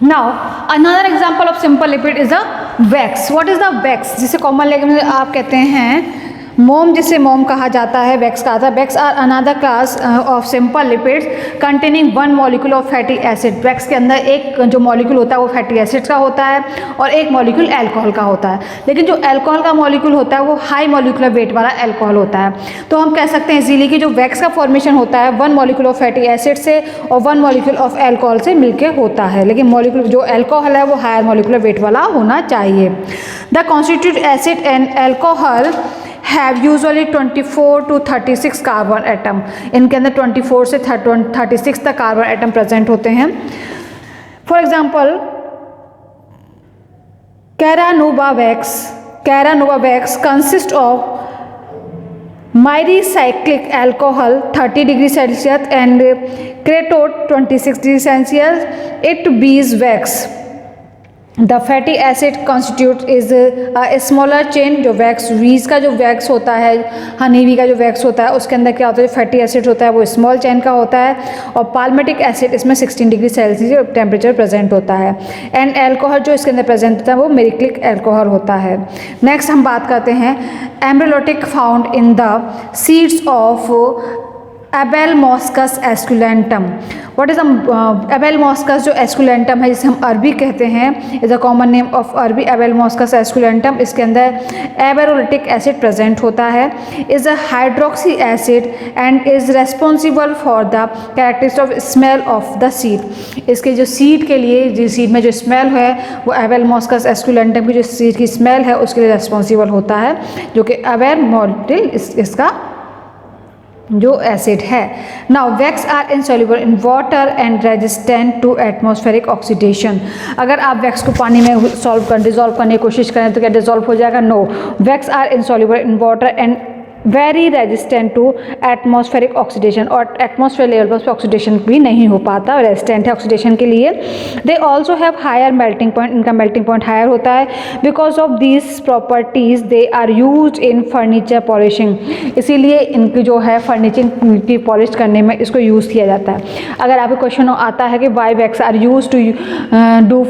Now another example of simple lipid is the wax. What is the wax, जिसे common language में आप कहते हैं मोम, जिसे मोम कहा जाता है, वैक्स कहा जाता है. Wax are another class of simple lipids containing one molecule of fatty acid. Wax के अंदर एक जो मॉलिक्यूल होता है वो फैटी एसिड्स का होता है और एक मॉलिक्यूल अल्कोहल का होता है. लेकिन जो अल्कोहल का मॉलिक्यूल होता है वो हाई मॉलिक्यूलर वेट वाला अल्कोहल होता है. तो हम कह सकते हैं इजीली कि जो वैक्स का फॉर्मेशन होता है one molecule of fatty acid से और वन मॉलिक्यूल ऑफ अल्कोहल से मिलकर होता है. लेकिन मॉलिक्यूल जो अल्कोहल है वो हायर मॉलिक्यूलर वेट वाला होना चाहिए. The constitute acid and alcohol have usually 24 to 36 carbon atom. इनके अंदर 24 से 36 तक कार्बन एटम प्रेजेंट होते हैं. For example carnauba wax consist of myricyl alcohol 30 degree Celsius and cerotate 26 degree Celsius. It beeswax. The fatty acid constitute is a smaller chain. जो wax वीज का जो वैक्स होता है, हनी बी का जो वैक्स होता है उसके अंदर क्या होता है, जो फैटी एसिड होता है वो स्मॉल चेन का होता है. और पाल्मेटिक एसिड इसमें 16 डिग्री सेल्सियस टेम्परेचर प्रेजेंट होता है. एंड अल्कोहल जो इसके अंदर प्रेजेंट होता है वो मेरिक्लिक अल्कोहल होता है. नेक्स्ट हम बात करते हैं embryotic found in the seeds of Abelmoschus esculentus. What is Abelmoschus जो एस्कुलेंटम है जिसे हम अरबी कहते हैं, is a common name of arbi Abelmoschus esculentum. इसके अंदर एबेरोलिटिक एसिड प्रेजेंट होता है. Is a hydroxy acid and is responsible for the characteristic of smell of the seed. इसके जो सीड के लिए, जो सीड में जो स्मेल है वो एबेलमॉस्कस एस्कुलेंटम की जो सीड की स्मेल है उसके लिए रेस्पॉन्सिबल होता है, जो कि एबेलमॉलिटिल इसका जो एसिड है. Now wax are insoluble in water and resistant to atmospheric oxidation. अगर आप वैक्स को पानी में डिजोल्व करने की कोशिश करें तो क्या डिजोल्व हो जाएगा? No. Wax are insoluble in water and very resistant to atmospheric oxidation. और एटमॉस्फेयर लेवल पर ऑक्सीडेशन भी नहीं हो पाता, रेजिस्टेंट है ऑक्सीडेशन के लिए. They also have higher melting point. इनका मेल्टिंग पॉइंट हायर होता है. Because of these properties they are use in furniture polishing. इसीलिए इनकी जो है फर्नीचर की पॉलिश करने में इसको यूज़ किया जाता है. अगर आपको क्वेश्चन आता है कि why wax are use to do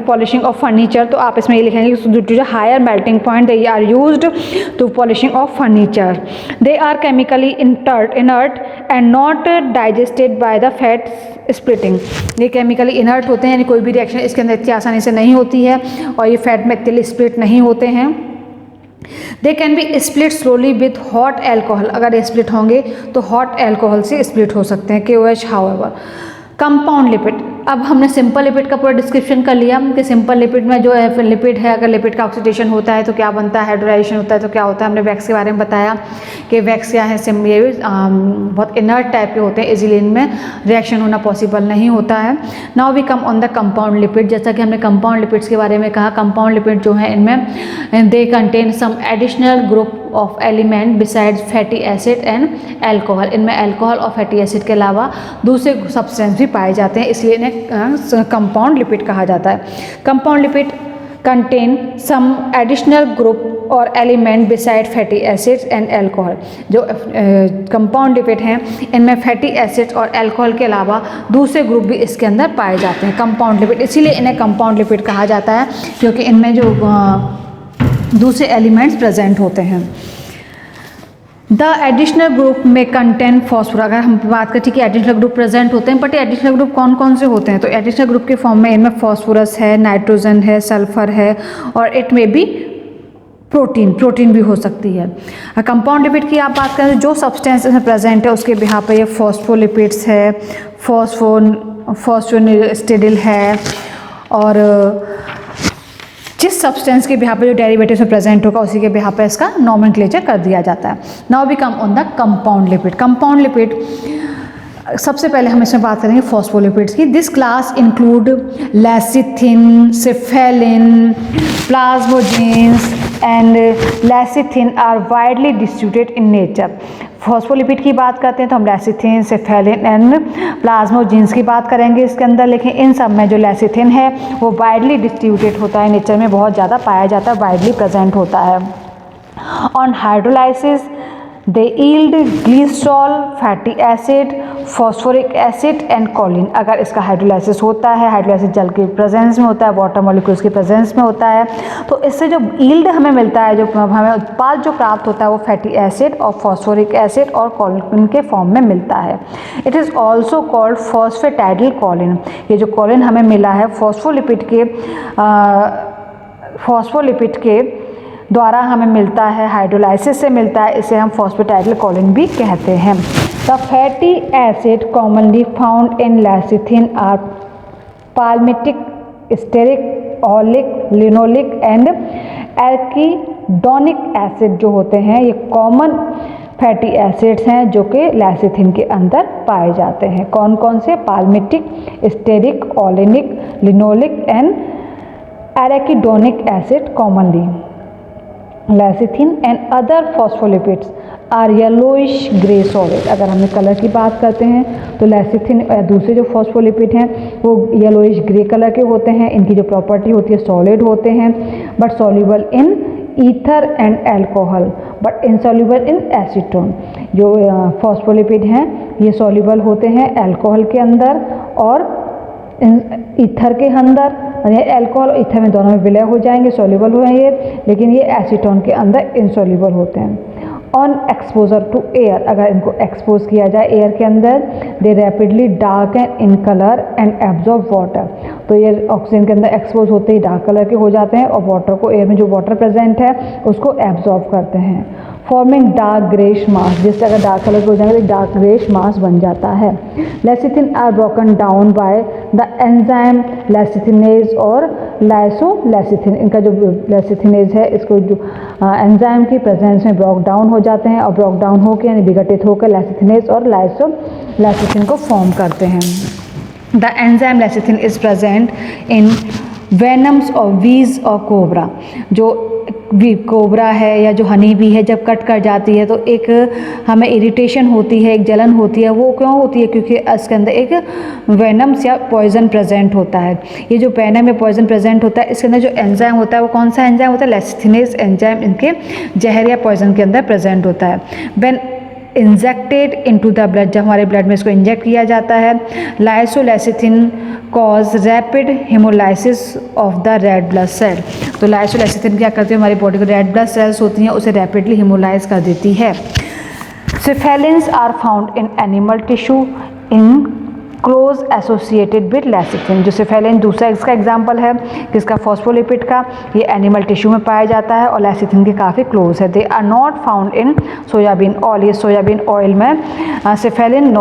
polishing of furniture, तो आप इसमें ये लिखेंगे to higher melting point they are used to polishing of furniture. They are chemically inert and not digested by the fat splitting. ये chemically inert होते हैं, यानी कोई भी रिएक्शन इसके अंदर इतनी आसानी से नहीं होती है और ये फैट में इतने स्प्लिट नहीं होते हैं. They can be split slowly with hot alcohol. अगर ये स्प्लिट होंगे तो हॉट एल्कोहल से स्प्लिट हो सकते हैं. KOH. However compound lipid. अब हमने सिंपल लिपिड का पूरा डिस्क्रिप्शन कर लिया कि सिंपल लिपिड में जो है लिपिड है, अगर लिपिड का ऑक्सीडेशन होता है तो क्या बनता है, हाइड्रोलाइजेशन होता है तो क्या होता है. हमने वैक्स के बारे में बताया कि वैक्स क्या है, ये बहुत इनर्ट टाइप के होते हैं, इजीली इनमें रिएक्शन होना पॉसिबल नहीं होता है. Now we come on the compound lipid. जैसा कि हमने कंपाउंड लिपिड्स के बारे में कहा, कंपाउंड लिपिड जो है इनमें they contain some additional group of element besides fatty acid and alcohol. इनमें अल्कोहल और फैटी एसिड के अलावा दूसरे सब्सटेंस भी पाए जाते हैं, इसलिए इन्हें कंपाउंड लिपिड कहा जाता है. Compound lipid contain some additional group और element beside fatty acids and alcohol. जो कंपाउंड लिपिड हैं इनमें फैटी एसिड्स और अल्कोहल के अलावा दूसरे ग्रुप भी इसके अंदर पाए जाते हैं. कंपाउंड लिपिड, इसीलिए इन्हें कंपाउंड लिपिड कहा जाता है क्योंकि इनमें जो दूसरे एलिमेंट्स प्रेजेंट होते हैं. द एडिशनल ग्रुप में कंटेन फॉस्फोरस. अगर हम बात करें कि एडिशनल ग्रुप प्रेजेंट होते हैं, बट एडिशनल ग्रुप कौन कौन से होते हैं, तो एडिशनल ग्रुप के फॉर्म में इनमें फॉस्फोरस है, नाइट्रोजन है, सल्फर है और इट में भी प्रोटीन भी हो सकती है. कंपाउंड लिपिड की आप बात करें, जो सब्सटेंस इसमें प्रेजेंट है उसके बिहाफ पे ये फॉस्फोलिपिड्स है, फॉस्फोनिस्टिडिल है और जिस सब्सटेंस के बिहाफ पे जो डेरिवेटिव में प्रेजेंट होगा उसी के बिहाफ पे इसका नॉमेनक्लेचर कर दिया जाता है. Now we come on the compound lipid. Compound lipid सबसे पहले हम इसमें बात करेंगे फॉस्फोलिपिड्स की. This class include lecithin, cephalin, plasmalogens and lecithin are widely distributed in nature. Phospholipid की बात करते हैं तो हम लेसिथिन, सिफेलिन एंड प्लाज्मोजेंस की बात करेंगे इसके अंदर. लेकिन इन सब में जो लेसिथिन है वो वाइडली डिस्ट्रीब्यूटेड होता है, नेचर में बहुत ज़्यादा पाया जाता है, वाइडली प्रेजेंट होता है. On hydrolysis they yield glycerol, fatty acid, phosphoric acid and Colin. अगर इसका हाइड्रोलाइसिस होता है, हाइड्रोलाइसिस जल के प्रेजेंस में होता है, वाटर मॉलिक्यूल्स के प्रेजेंस में होता है, तो इससे जो यील्ड हमें मिलता है, जो हमें उत्पाद जो प्राप्त होता है वो फैटी एसिड और फॉस्फोरिक एसिड और कॉलिन के फॉर्म में मिलता है। It is also called फॉस्फेटाइडल Colin. ये जो कॉलिन हमें मिला है फॉस्फोलिपिड के द्वारा हमें मिलता है, हाइड्रोलाइसिस से मिलता है, इसे हम फॉस्फेटाइडल कॉलिन भी कहते हैं। The fatty acid commonly found in lecithin are palmitic, stearic, oleic, linoleic and arachidonic acid जो होते हैं ये कॉमन फैटी एसिड्स हैं जो कि लेसिथिन के अंदर पाए जाते हैं। कौन कौन से? Palmitic, stearic, oleic, linoleic and arachidonic acid commonly. Lecithin and other phospholipids are yellowish grey solid. अगर हम कलर की बात करते हैं तो लेसिथिन और दूसरे जो फॉस्फोलिपिड हैं वो येलोइश ग्रे कलर के होते हैं। इनकी जो प्रॉपर्टी होती है सॉलिड होते हैं, but soluble in ether and alcohol, but insoluble in acetone. जो फॉस्फोलिपिड हैं ये सॉल्युबल होते हैं अल्कोहल के अंदर और ईथर के अंदर। अल्कोहल और ईथर में दोनों में विलय हो जाएंगे, सॉल्युबल हो ये, लेकिन ये एसीटोन के अंदर इनसॉल्युबल होते हैं। ऑन एक्सपोजर टू एयर, अगर इनको एक्सपोज किया जाए एयर के अंदर, they rapidly darken in colour and absorb water. तो ये ऑक्सीजन के अंदर एक्सपोज होते ही डार्क कलर के हो जाते हैं और वाटर को, एयर में जो वाटर प्रेजेंट है उसको एब्जॉर्ब करते हैं, फॉर्मिंग डार्क ग्रेश मास। जिससे अगर डार्क कलर के हो जाएंगे तो डार्क ग्रेश मास बन जाता है। Lecithin are broken down by the enzyme lecithinase और लाइसोलेसिथिन। इनका जो लेसिथिनेज है इसको जो एंजाइम की प्रेजेंस में ब्रोक डाउन हो जाते हैं और ब्रोक डाउन होकर यानी विघटित होकर लेसिथिनेज और लाइसोलेसिथिन को फॉर्म करते हैं। The enzyme lecithin is present in venoms और वीज और कोबरा। जो कोबरा है या जो हनी बी है जब कट कर जाती है तो एक हमें इरिटेशन होती है, एक जलन होती है। वो क्यों होती है? क्योंकि इसके अंदर एक वेनम्स या पॉइजन प्रेजेंट होता है। ये जो वेनम या पॉइजन प्रेजेंट होता है इसके अंदर जो एंजाइम होता है वो कौन सा एंजाइम होता है? लेसिथिनेज एंजाइम इनके जहर या पॉइजन के अंदर प्रेजेंट होता है। When injected into the blood, जब हमारे ब्लड में इसको इंजेक्ट किया जाता है, lysolecithin cause rapid haemolysis of the red blood cell. तो लाइसोलेसिथिन क्या करती है? हमारी बॉडी को रेड ब्लड सेल्स होती हैं उसे रैपिडली हेमोलाइज कर देती है। Cephalins are found in animal tissue in close associated with lecithin. जो सिफेलिन दूसरा इसका एग्जाम्पल है किसका? फॉस्फोलिपिड का। ये एनिमल टिश्यू में पाया जाता है और लेसिथिन के काफ़ी क्लोज है। They are not found in soybean oil. ये सोयाबीन ऑयल में सिफेलिन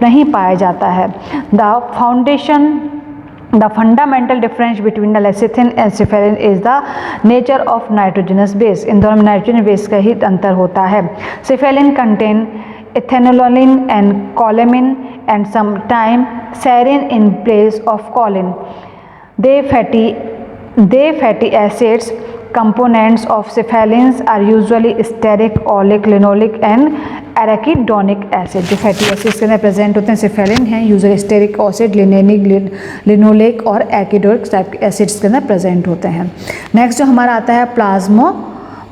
नहीं पाया जाता है। The fundamental difference between the lecithin and cephalin is the nature of nitrogenous base. इन दोनों में नाइट्रोजन बेस का ही अंतर होता है। Cephalin contain ethanoline and choline and sometime serine in place of choline. They fatty acids components of cephalins are usually steric, oleic, linoleic and arachidonic acid. जो fatty acids के अंदर present होते हैं cephaeline हैं, यूजुअली स्टेरिक एसिड, लिनोलेक और arachidonic type के acids के अंदर प्रेजेंट होते हैं। नेक्स्ट जो हमारा आता है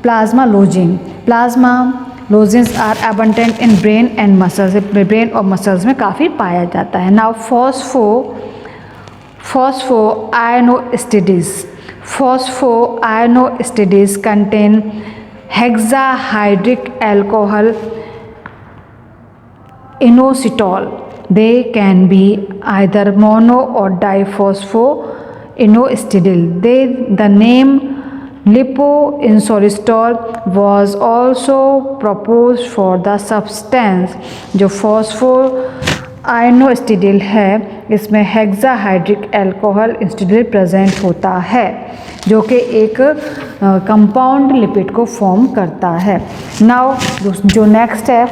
plasmalogen. Plasmalogens are abundant in brain and muscles. Brain और मसल्स में काफ़ी पाया जाता है। Now Phosphoinositides contain hexahydric alcohol inositol. They can be either mono or diphosphoinositidil. The name lipoinositol was also proposed for the substance। जो phosphoinositidil है इसमें हेक्साहाइड्रिक alcohol इंस्टिडिल present होता है जो कि एक कंपाउंड लिपिड को फॉर्म करता है। नाउ जो नेक्स्ट है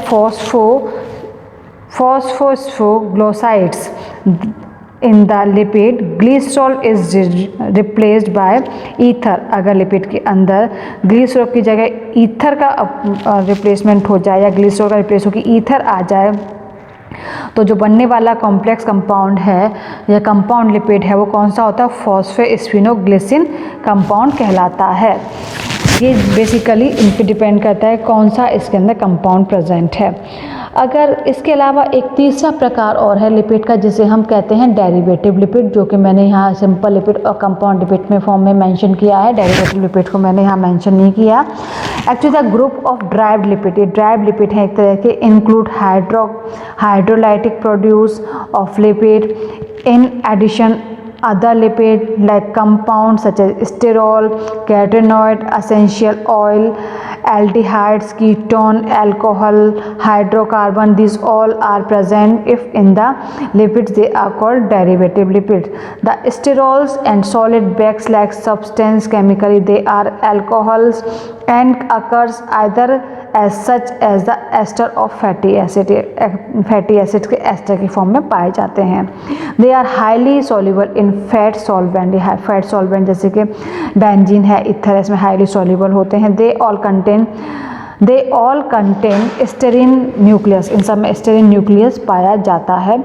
phosphoglycosides in the lipid glycerol is replaced by ether। अगर लिपिड के अंदर ग्लिसरॉल की जगह ईथर का रिप्लेसमेंट हो जाए या ग्लिसरॉल का रिप्लेस होकर ईथर आ जाए तो जो बनने वाला कॉम्प्लेक्स कंपाउंड है या कंपाउंड लिपिड है वो कौन सा होता है? फॉस्फोस्फिनोग्लिसिन कंपाउंड कहलाता है। ये बेसिकली इन पे डिपेंड करता है कौन सा इसके अंदर कंपाउंड प्रेजेंट है। अगर इसके अलावा एक तीसरा प्रकार और है लिपिड का, जिसे हम कहते हैं डेरिवेटिव लिपिड, जो कि मैंने यहाँ सिंपल लिपिड और कंपाउंड लिपिड में फॉर्म में मेंशन किया है। डेरिवेटिव लिपिड को मैंने यहाँ मेंशन नहीं किया। Actually the group of derived lipid, ये ड्राइव्ड लिपिड है एक तरह के, include hydrolytic produce of lipid in addition other lipid like compounds such as sterol, carotenoid, essential oil, aldehydes, ketone, alcohol, hydrocarbon. These all are present if in the lipids they are called derivative lipids. The sterols and solid base-like substance chemically they are alcohols and occurs either as such as the ester of fatty acid. Fatty acid के ester की form में पाए जाते हैं। They are highly soluble in fat solvent, fat solvent जैसे कि benzene है, ether, इसमें हाईली सॉल्युबल होते हैं। They all contain sterin nucleus, इन सब में स्टेरिन न्यूक्लियस पाया जाता है।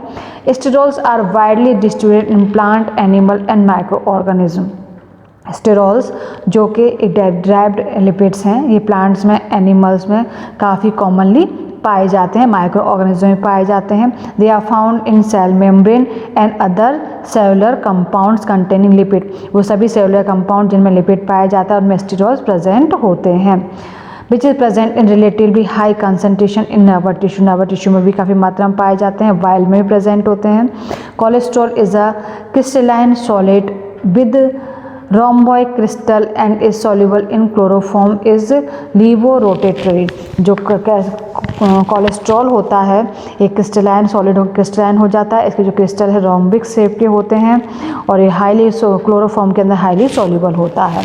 Sterols are widely distributed in plant, animal and micro organism. Sterols जो कि ड्राइव्ड लिपिड्स हैं, ये प्लांट्स में, एनिमल्स में काफ़ी कॉमनली पाए जाते हैं, माइक्रो ऑर्गेनिज्म में पाए जाते हैं। They are found in cell membrane and other cellular compounds containing lipid, वो सभी सेलुलर कंपाउंड जिनमें लिपिड पाया जाता है उनमें स्टेरॉल्स प्रेजेंट होते हैं। Which is present in relatively high concentration in nerve tissue, nerve tissue में भी काफ़ी मात्रा में पाए जाते हैं, वाइल्ड में भी प्रेजेंट होते हैं। Cholesterol is a crystalline solid with rhomboid crystal and is soluble in chloroform is levorotatory। जो कोलेस्ट्रॉल होता है एक क्रिस्टलाइन सॉलिड क्रिस्टलाइन हो जाता है, इसके जो क्रिस्टल है रोम्बिक शेप के होते हैं और ये हाईली क्लोरोफॉर्म के अंदर हाईली सॉल्युबल होता है।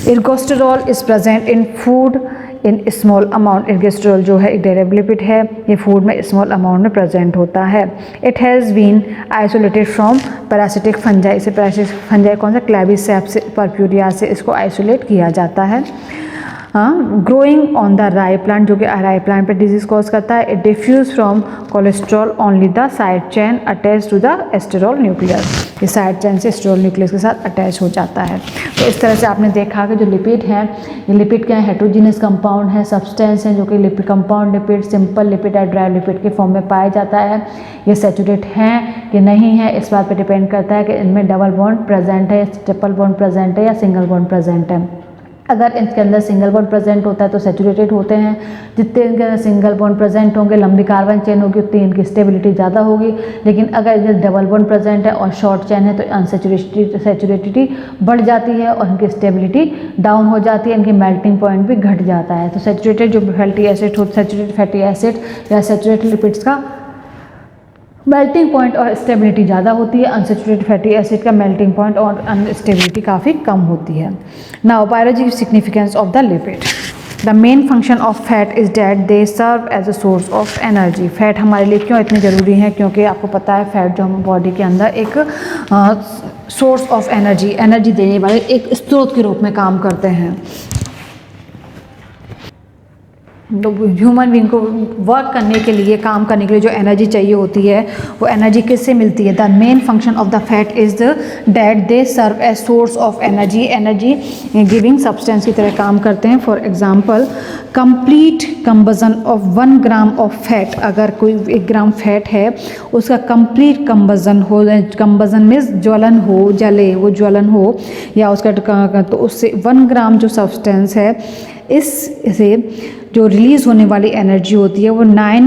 Ergosterol is present in food in small amount. Ergosterol जो है एक डेरिवेटिव लिपिड है, ये फूड में स्मॉल अमाउंट में प्रेजेंट होता है। It has been isolated from parasitic fungi, इसे पैरासिटिक फंजाई कौन सा, क्लैविसेप्स से, परप्यूरिया से इसको आइसोलेट किया जाता है। Growing on the rye plant, जो कि राई प्लांट पर डिजीज कॉज करता है। It differs from cholesterol only the side chain attach to the sterol nucleus, ये साइड चेन से एस्टेरॉल न्यूक्लियस के साथ अटैच हो जाता है। तो इस तरह से आपने देखा कि जो लिपिड हैं, ये लिपिड क्या है, हेट्रोजीनियस कंपाउंड है, सब्सटेंस हैं जो कि lipid, compound lipid, simple lipid या ड्राई लिपिड के फॉर्म में पाया जाता है। ये सैचुरेट हैं कि नहीं है, इस बात पर डिपेंड करता है कि इनमें डबल बॉन्ड प्रेजेंट है, ट्रिपल बॉन्ड प्रेजेंट है या सिंगल बॉन्ड प्रेजेंट है। अगर इनके अंदर सिंगल बॉन्ड प्रेजेंट होता है तो सैचुरेटेड होते हैं। जितने इनके अंदर सिंगल बॉन्ड प्रेजेंट होंगे, लंबी कार्बन चेन होगी, उतनी इनकी स्टेबिलिटी ज़्यादा होगी। लेकिन अगर इनके डबल बॉन्ड प्रेजेंट है और शॉर्ट चेन है तो अनसैचुरेटिविटी बढ़ जाती है और इनकी स्टेबिलिटी डाउन हो जाती है, इनकी मेल्टिंग पॉइंट भी घट जाता है। तो सैचुरेटेड जो फैटी एसिड हो, सैचुरेटेड फैटी एसिड या सैचुरेटेड लिपिड्स का मेल्टिंग पॉइंट और स्टेबिलिटी ज़्यादा होती है, अनसैचुरेटेड फैटी एसिड का मेल्टिंग पॉइंट और अनस्टेबिलिटी काफ़ी कम होती है। Now biological significance of the lipid. The main function of fat is that they serve as a source of energy. Fat हमारे लिए क्यों इतनी ज़रूरी है, क्योंकि आपको पता है फैट जो हम बॉडी के अंदर एक सोर्स ऑफ एनर्जी देने वाले एक स्रोत के रूप में काम करते हैं। ह्यूमन बीइंग को वर्क करने के लिए, काम करने के लिए जो एनर्जी चाहिए होती है वो एनर्जी किससे मिलती है। The main function of the fat is that they serve as source of energy giving substance की तरह काम करते हैं। For example complete combustion of 1 gram of fat, अगर कोई 1 ग्राम फैट है उसका कंप्लीट कंबजन हो, कंबजन मीन्स ज्वलन हो, जले वो ज्वलन हो या उसका, तो उससे 1 ग्राम जो सब्सटेंस है इससे जो रिलीज़ होने वाली एनर्जी होती है वो 9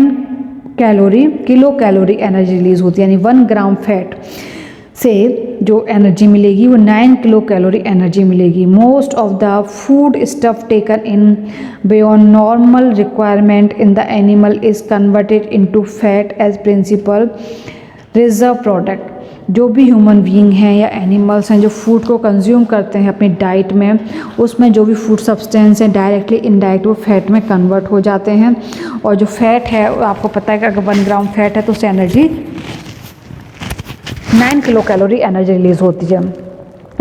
किलो कैलोरी एनर्जी रिलीज़ होती है। यानी 1 ग्राम फैट से जो एनर्जी मिलेगी वो 9 किलो कैलोरी एनर्जी मिलेगी। Most of the food stuff taken in beyond normal requirement in the animal is converted into fat as principal reserve product. जो भी ह्यूमन बीइंग हैं या एनिमल्स हैं जो फूड को कंज्यूम करते हैं अपनी डाइट में, उसमें जो भी फूड सब्सटेंस है डायरेक्टली इनडायरेक्ट वो फैट में कन्वर्ट हो जाते हैं। और जो फैट है आपको पता है कि अगर 1 ग्राम फैट है तो उससे energy 9 kilo calorie energy release होती है।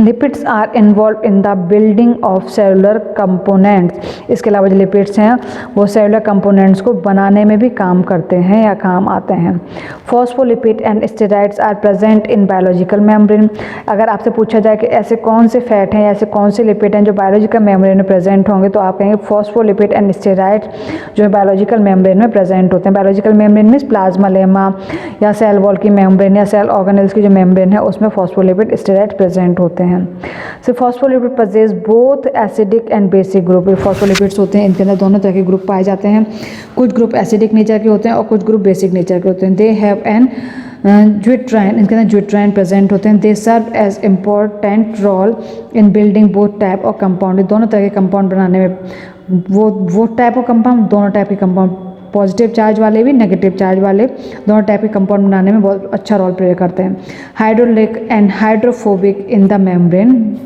Lipids are involve in the building of cellular components इसके अलावा जो लिपिड्स हैं वो सेलुलर कंपोनेंट्स को बनाने में भी काम करते हैं या काम आते हैं। Phospholipid and steroids are present in biological membrane. अगर आपसे पूछा जाए कि ऐसे कौन से फैट हैं, ऐसे कौन से लिपिड हैं जो बायोलॉजिकल मेम्ब्रेन में प्रेजेंट होंगे, तो आप कहेंगे फॉस्फोलिपिड एंड स्टेरॉइड्स जो है बायोलॉजिकल मेम्ब्रेन में प्रेजेंट होते हैं। Biological membrane means plasma lemma या सेल वॉल की मेम्ब्रेन या सेल ऑर्गेनेल्स की जो मेम्ब्रेन है उसमें फॉस्फोलिपिड स्टेरॉइड प्रेजेंट होते हैं। So phospholipid possess both acidic and basic group. Phospholipids होते हैं, इनके अंदर दोनों तरह के ग्रुप पाए जाते हैं। कुछ ग्रुप एसिडिक नेचर के होते हैं और कुछ ग्रुप बेसिक नेचर के होते हैं। दे हैव एन ज्विट्राइन, इनके अंदर ज्विट्राइन प्रेजेंट होते हैं। They serve as important role in building both type of compound. दोनों तरह के कंपाउंड बनाने में वो टाइप ऑफ कंपाउंड, दोनों टाइप के कंपाउंड, पॉजिटिव चार्ज वाले भी नेगेटिव चार्ज वाले, दोनों टाइप के कंपाउंड बनाने में बहुत अच्छा रोल प्ले करते हैं। Hydraulic and hydrophobic in the membrane.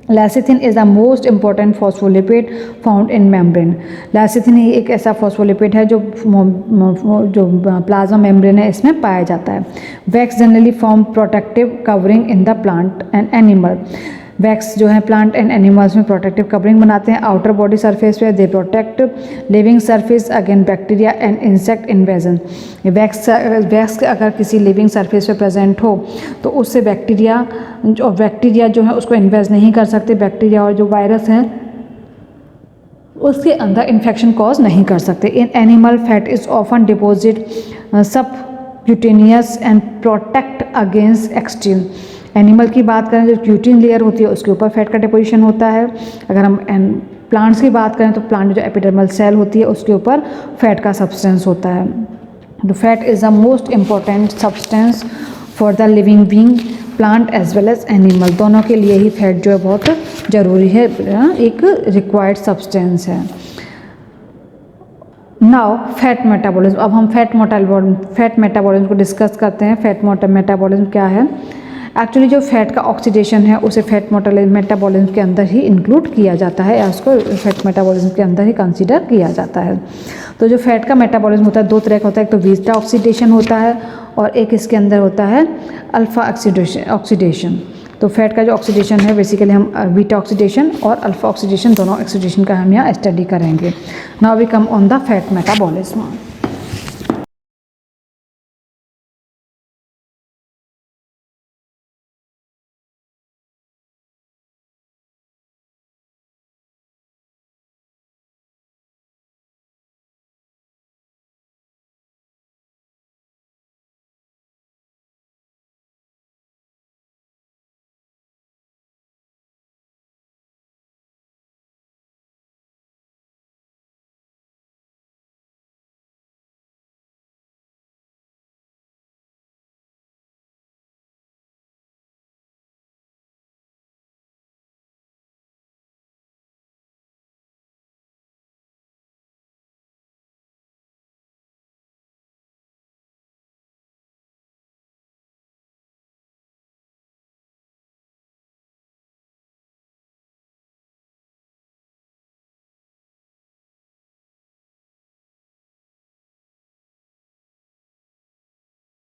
Lecithin is the most important phospholipid found in membrane. Lecithin ही एक ऐसा फॉस्फोलिपिड है जो प्लाज्मा मेम्ब्रेन है इसमें पाया जाता है। Wax generally form protective covering in the plant and animal. Wax जो है प्लांट एंड एनिमल्स में प्रोटेक्टिव कवरिंग बनाते हैं आउटर बॉडी सरफेस पे। They protect living surface against bacteria and insect invasion. Wax अगर किसी लिविंग सरफेस पे present हो तो उससे बैक्टीरिया जो है उसको इन्वेज नहीं कर सकते। बैक्टीरिया और जो वायरस हैं उसके अंदर इन्फेक्शन कॉज नहीं कर सकते। In animal fat is often deposit subcutaneous and protect against extreme. Animal की बात करें जो क्यूटिन लेयर होती है उसके ऊपर फैट का डिपोजिशन होता है। अगर हम प्लांट्स की बात करें तो प्लांट जो एपिडर्मल सेल होती है उसके ऊपर फैट का सब्सटेंस होता है। The fat is the most important substance for the living being, plant as well as animal. दोनों के लिए ही फैट जो है बहुत ज़रूरी है, एक रिक्वायर्ड सब्सटेंस है। Now fat metabolism. अब हम फैट मेटाबॉलिज्म को डिस्कस करते हैं। फैट मेटाबॉलिज्म क्या है? एक्चुअली जो फैट का ऑक्सीडेशन है उसे फैट मेटाबॉलिज्म के अंदर ही इंक्लूड किया जाता है या उसको फैट मेटाबॉलिज्म के अंदर ही कंसीडर किया जाता है। तो जो फैट का मेटाबॉलिज्म होता है दो तरह का होता है, एक तो बीटा ऑक्सीडेशन होता है और एक इसके अंदर होता है अल्फा ऑक्सीडेशन। तो फैट का जो ऑक्सीडेशन है बेसिकली हम बीटा ऑक्सीडेशन और अल्फा ऑक्सीडेशन दोनों ऑक्सीडेशन का हम यहाँ स्टडी करेंगे। Now we come on the fat metabolism.